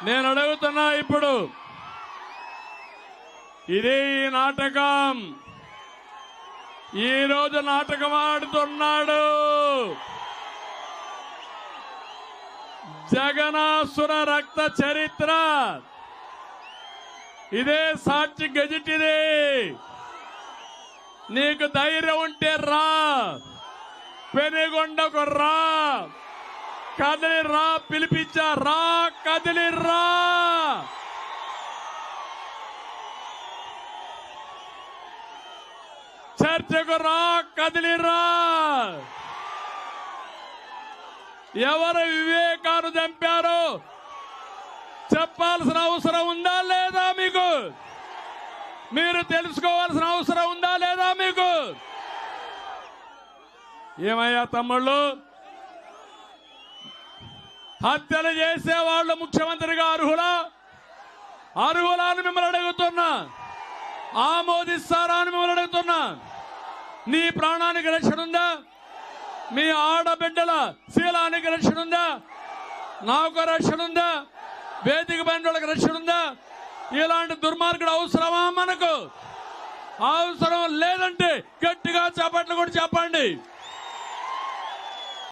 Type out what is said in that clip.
నేను అడుగుతున్నా ఇప్పుడు, ఇది నాటకం. ఈ రోజు నాటకం ఆడుతున్నాడు. జగనాసుర రక్త చరిత్ర ఇదే సాక్షి గెజిట్. ఇది నీకు ధైర్యం ఉంటే రా, పెనుగొండకు రా, కదిలి రా, పిలిపించా రా, కదిలి రా. చర్చకు రా, కదిలి రా. ఎవరు వివేకాన్ని చంపారో చెప్పాల్సిన అవసరం ఉందా లేదా మీకు? మీరు తెలుసుకోవాల్సిన అవసరం ఉందా లేదా మీకు? ఏమయ్యా తమ్ముళ్ళు, హత్యలు చేసే వాళ్ళు ముఖ్యమంత్రిగా అర్హులా? అర్హులా అని మిమ్మల్ని అడుగుతున్నా. ఆమోదిస్తారా అని మిమ్మల్ని అడుగుతున్నా. నీ ప్రాణానికి రక్షణ ఉందా? మీ ఆడబిడ్డల శీలానికి రక్షణ ఉందా? నాకు రక్షణ ఉందా? వేదిక పైన రక్షణ ఉందా? ఇలాంటి దుర్మార్గుడు అవసరమా మనకు? అవసరం లేదంటే గట్టిగా చప్పట్లు కూడా చెప్పండి.